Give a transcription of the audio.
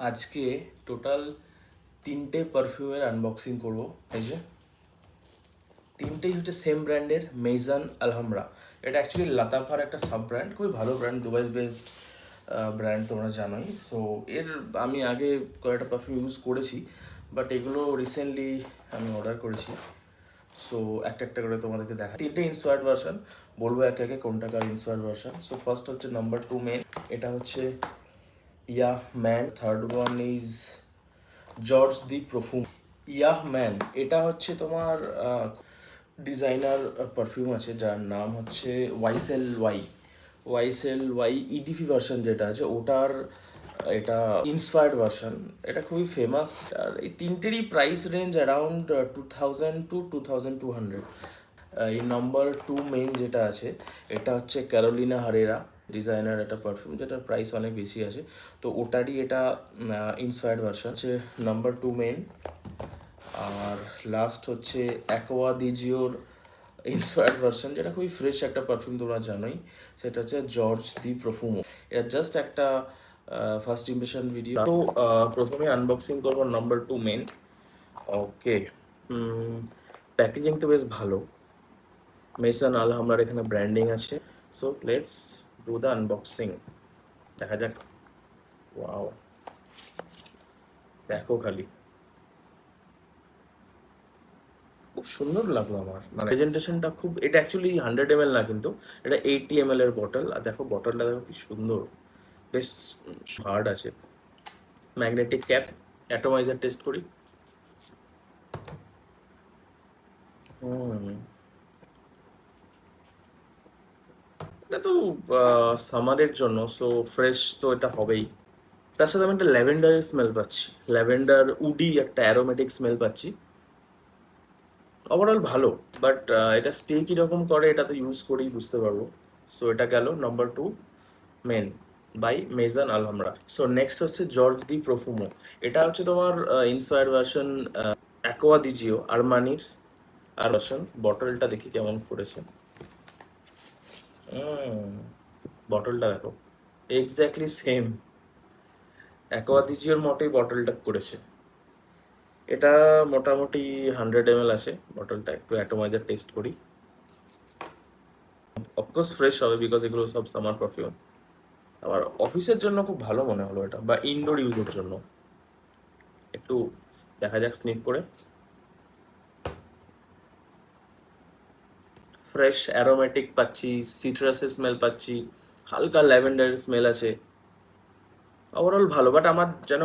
আজকে টোটাল 3টে পারফিউমের আনবক্সিং করবো। এই যে তিনটেই হচ্ছে সেম ব্র্যান্ডের, মেইজান আলহামরা। এটা অ্যাকচুয়ালি লাতাফার একটা সাব ব্র্যান্ড, খুবই ভালো ব্র্যান্ড, দুবাই বেসড ব্র্যান্ড, তোমরা জানোই। সো এর আমি আগে কয়েকটা পারফিউম ইউজ করেছি, বাট এগুলো রিসেন্টলি আমি অর্ডার করেছি। সো একটা একটা করে তোমাদেরকে দেখা, তিনটে ইন্সপায়ার্ড ভার্সন বলবো একে একে কোনটা কার ইন্সপায়ার্ড ভার্সন। সো ফার্স্ট হচ্ছে নাম্বার 2 মেন, এটা হচ্ছে yeah man. Third one is George the Profumo. Yeah man এটা হচ্ছে তোমার ডিজাইনার পারফিউম আছে যার নাম হচ্ছে ওয়াইসেল ওয়াই ইডিভি ভার্সন যেটা আছে ওটার, এটা ইন্সপায়ার্ড ভার্সন। এটা খুবই ফেমাস। আর এই তিনটেরই প্রাইস রেঞ্জ অ্যারাউন্ড 2000 টু 2200। এই নাম্বার 2 মেইন যেটা আছে এটা হচ্ছে ক্যারোলিনা হারেরা ডিজাইনার একটা পারফিউম, যেটার প্রাইস অনেক বেশি আছে, তো ওটারই এটা ইন্সপায়ার্ড ভার্সন হচ্ছে নাম্বার 2 মেইন। আর লাস্ট হচ্ছে অ্যাকোয়া দি জিওর ইন্সপায়ার্ড ভার্সন, যেটা খুবই ফ্রেশ একটা পারফিউম, তোমরা জানোই, সেটা হচ্ছে জর্জ দি প্রফুমো। এটা জাস্ট একটা ফার্স্ট ইমপ্রেশন ভিডিও। তো প্রথমে আনবক্সিং করবো নাম্বার 2 মেন। ওকে, প্যাকেজিং তো বেশ ভালো, মেসান আলহামরার এখানে ব্র্যান্ডিং আছে। So let's do the unboxing, দেখা যাক। ওয়াও, দেখো খালি, খুব সুন্দর লাগলো আমার, মানে প্রেজেন্টেশনটা খুব, এটা অ্যাকচুয়ালি 100 ml না, কিন্তু এটা 80 ml এর বটল। আর দেখো বটলটা দেখো কি সুন্দর, বেশ হার্ড আছে। ম্যাগনেটিক ক্যাপ, অ্যাটোমাইজার টেস্ট করি। এটা তো সামারের জন্য, সো ফ্রেশ তো এটা হবেই। তার সাথে আমি একটা ল্যাভেন্ডারের স্মেল পাচ্ছি, ল্যাভেন্ডার উডি একটা অ্যারোমেটিক স্মেল পাচ্ছি। ওভারঅল ভালো, বাট এটা স্টে কীরকম করে এটা তো ইউজ করেই বুঝতে পারবো। সো এটা গেল number 2 men by Maison Alhambra. So next হচ্ছে জর্জ দি প্রফুমো। এটা হচ্ছে তোমার ইন্সপায়ার্ড ভার্সন অ্যাকোয়া দিজিও আরমানির আর ভার্সন। বটলটা দেখি কেমন করেছে। বটলটা দেখো, এক্স্যাক্টলি সেম অ্যাকোয়া দিজিওর মতোই বটলটা করেছে। এটা মোটামুটি 100 ml আছে বটলটা। একটু অ্যাটোমাইজার টেস্ট করি। অফকোর্স ফ্রেশ হবে, বিকজ এগুলো সব সামার পারফিউম। আবার অফিসের জন্য খুব ভালো মনে হলো এটা, বা ইনডোর ইউজের জন্য। একটু দেখা যাক স্নিফ করে। ফ্রেশ অ্যারোমেটিক পাচ্ছি, সিট্রাসের স্মেল পাচ্ছি, হালকা ল্যাভেন্ডারের স্মেল আছে। ওভারঅল ভালো, বাট আমার যেন